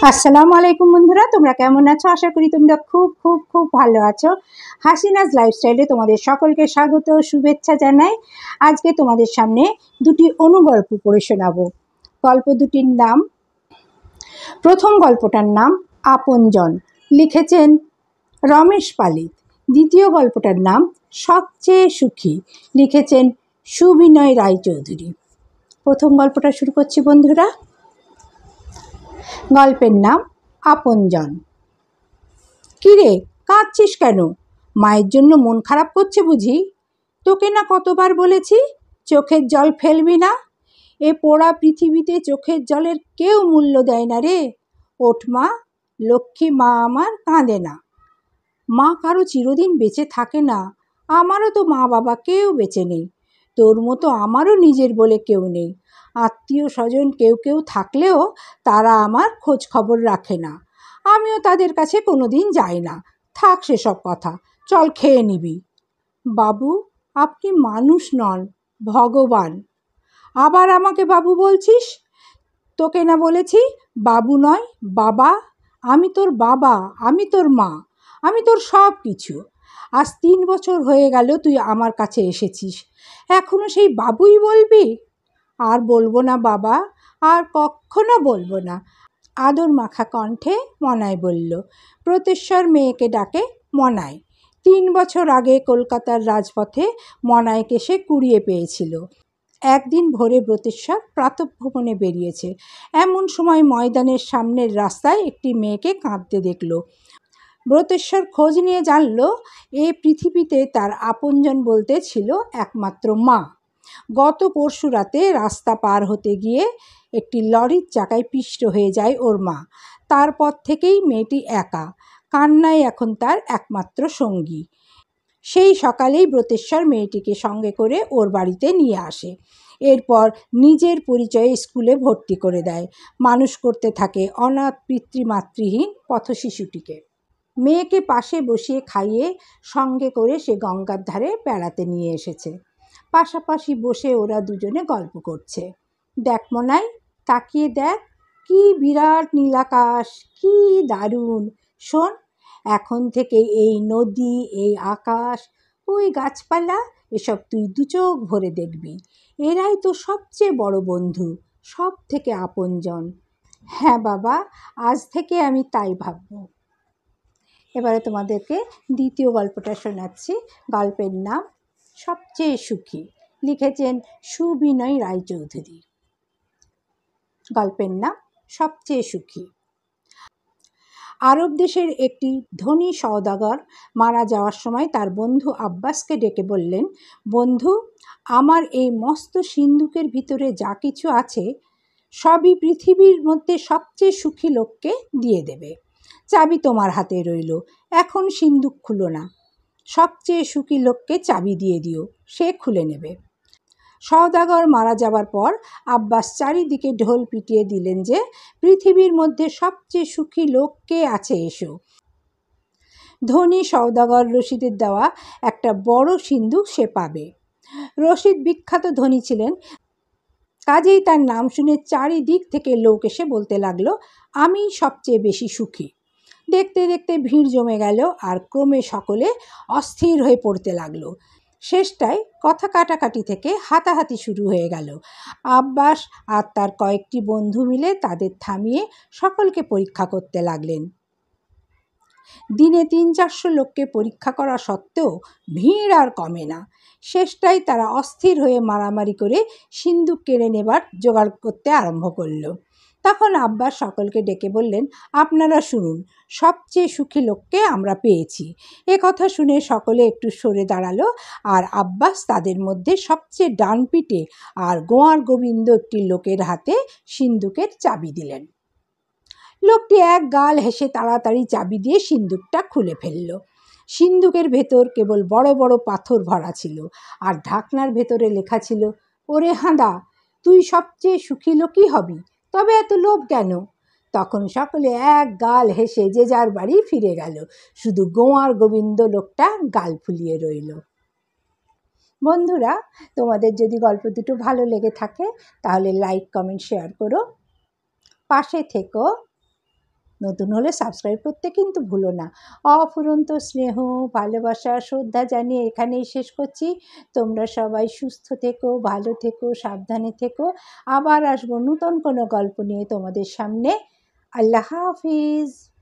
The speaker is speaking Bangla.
আসসালামু আলাইকুম বন্ধুরা, তোমরা কেমন আছো? আশা করি তোমরা খুব খুব খুব ভালো আছো। হাসিনাজ লাইফস্টাইলে তোমাদের সকলকে স্বাগত, শুভেচ্ছা জানাই। আজকে তোমাদের সামনে দুটি অনুগল্প পড়ে শোনাবো। গল্প দুটির নাম, প্রথম গল্পটার নাম আপনজন, লিখেছেন রমেশ পালিত। দ্বিতীয় গল্পটার নাম সবচেয়ে সুখী, লিখেছেন সুবিনয় রায়চৌধুরী। প্রথম গল্পটা শুরু করছি বন্ধুরা। গল্পের নাম আপনজন। কিরে, কাঁদছিস কেন? মায়ের জন্য মন খারাপ করছে বুঝি? তোকে না কতবার বলেছি চোখের জল ফেলবি না। এ পোড়া পৃথিবীতে চোখের জলের কেউ মূল্য দেয় না রে। ওঠ মা, লক্ষ্মী মা আমার কাঁদে না। মা কারো চিরদিন বেঁচে থাকে না। আমারও তো মা বাবা কেউ বেঁচে নেই। তোর মতো আমারও নিজের বলে কেউ নেই। আত্মীয় স্বজন কেউ কেউ থাকলেও তারা আমার খোঁজ খবর রাখে না। আমিও তাদের কাছে কোনো দিন যাই না। থাক সেসব কথা, চল খেয়ে নিবি। বাবু, আপনি মানুষ নন, ভগবান। আবার আমাকে বাবু বলছিস? তোকে না বলেছি বাবু নয় বাবা? আমি তোর বাবা, আমি তোর মা, আমি তোর সব কিছু। আজ 3 বছর হয়ে গেল তুই আমার কাছে এসেছিস, এখনো সেই বাবুই বলবি? আর বলবো না বাবা, আর কখনো বলবো না, আদর মাখা কণ্ঠে মনাই বলল। প্রতেশ্বর মেয়েকে ডাকে মনাই। 3 বছর আগে কলকাতার রাজপথে মনাইকে সে কুড়িয়ে পেয়েছিল। একদিন ভোরে ব্রতেশ্বর প্রাতঃভ্রমণে বেরিয়েছে। এমন সময় ময়দানের সামনের রাস্তায় একটি মেয়েকে কাঁদতে দেখল। ব্রতেশ্বর খোঁজ নিয়ে জানল এ পৃথিবীতে তার আপনজন বলতে ছিল একমাত্র মা। গত পরশু রাতে রাস্তা পার হতে গিয়ে একটি লরির চাকায় পিষ্ট হয়ে যায় ওর মা। তারপর থেকেই মেয়েটি একা, কান্নাই এখন তার একমাত্র সঙ্গী। সেই সকালেই ব্রতেশ্বর মেয়েটিকে সঙ্গে করে ওর বাড়িতে নিয়ে আসে। এরপর নিজের পরিচয়ে স্কুলে ভর্তি করে দেয়। মানুষ করতে থাকে অনাথ পিতৃমাতৃহীন পথশিশুটিকে। মেয়েকে পাশে বসিয়ে খাইয়ে সঙ্গে করে সে গঙ্গার ধারে বেড়াতে নিয়ে এসেছে। পাশাপাশি বসে ওরা দুজনে গল্প করছে। দেখ মনাই, তাকিয়ে দেখ, কি বিরাট নীলাকাশ, কি দারুণ। শোন, এখন থেকে এই নদী, এই আকাশ, ওই গাছপালা, এসব তুই 2 চোখ ভরে দেখবি। এরাই তো সবচেয়ে বড় বন্ধু, সব থেকে আপনজন। হ্যাঁ বাবা, আজ থেকে আমি তাই ভাববো। এবারে তোমাদেরকে দ্বিতীয় গল্পটা শোনাচ্ছি। গল্পের নাম সবচেয়ে সুখী, লিখেছেন সুবিনয় রায়চৌধুরী। গল্পের নাম সবচেয়ে সুখী। আরব দেশের একটি ধনী সওদাগর মারা যাওয়ার সময় তার বন্ধু আব্বাসকে ডেকে বললেন, বন্ধু, আমার এই মস্ত সিন্ধুকের ভিতরে যা কিছু আছে সবই পৃথিবীর মধ্যে সবচেয়ে সুখী লোককে দিয়ে দেবে। চাবি তোমার হাতে রইল, এখন সিন্ধুক খুলো না। সবচেয়ে সুখী লোককে চাবি দিয়ে দিও, সে খুলে নেবে। সওদাগর মারা যাবার পর আব্বাস চারিদিকে ঢোল পিটিয়ে দিলেন যে পৃথিবীর মধ্যে সবচেয়ে সুখী লোক কে আছে, এসো। ধনী সওদাগর রশিদের দেওয়া একটা বড় সিন্ধুক সে পাবে। রশিদ বিখ্যাত ধনী ছিলেন, কাজেই তার নাম শুনে চারিদিক থেকে লোক এসে বলতে লাগলো, আমি সবচেয়ে বেশি সুখী। দেখতে দেখতে ভিড় জমে গেল, আর ক্রমে সকলে অস্থির হয়ে পড়তে লাগলো। শেষটায় কথা কাটাকাটি থেকে হাতাহাতি শুরু হয়ে গেল। আব্বাস আর তার কয়েকটি বন্ধু মিলে তাদের থামিয়ে সকলকে পরীক্ষা করতে লাগলেন। দিনে 300-400 লোককে পরীক্ষা করা সত্ত্বেও ভিড় আর কমে না। শেষটায় তারা অস্থির হয়ে মারামারি করে সিন্ধুক কেড়ে নেবার জোগাড় করতে আরম্ভ করলো। তখন আব্বাস সকলকে ডেকে বললেন, আপনারা শুনুন, সবচেয়ে সুখী লোককে আমরা পেয়েছি। এ কথা শুনে সকলে একটু সরে দাঁড়ালো, আর আব্বাস তাদের মধ্যে সবচেয়ে ডান পিঠে আর গোয়ার গোবিন্দ একটি লোকের হাতে সিন্ধুকের চাবি দিলেন। লোকটি এক গাল হেসে তাড়াতাড়ি চাবি দিয়ে সিন্ধুকটা খুলে ফেলল। সিন্ধুকের ভেতর কেবল বড় বড় পাথর ভরা ছিল, আর ঢাকনার ভেতরে লেখা ছিল, ওরে হাঁদা, তুই সবচেয়ে সুখী লোকই হবি, তবে এত লোভ কেন? তখন সকলে এক গাল হেসে যে যার বাড়ি ফিরে গেল। শুধু গোয়ার গোবিন্দ লোকটা গাল ফুলিয়ে রইল। বন্ধুরা, তোমাদের যদি গল্প দুটো ভালো লেগে থাকে তাহলে লাইক, কমেন্ট, শেয়ার করো, পাশে থেকো। নতুন হলে সাবস্ক্রাইব করতে কিন্তু ভুলো না। অফুরন্ত স্নেহ, ভালোবাসা, শ্রদ্ধা জানিয়ে এখানেই শেষ করছি। তোমরা সবাই সুস্থ থেকো, ভালো থেকো, সাবধানে থেকো। আবার আসবো নতুন কোনো গল্প নিয়ে তোমাদের সামনে। আল্লাহ হাফিজ।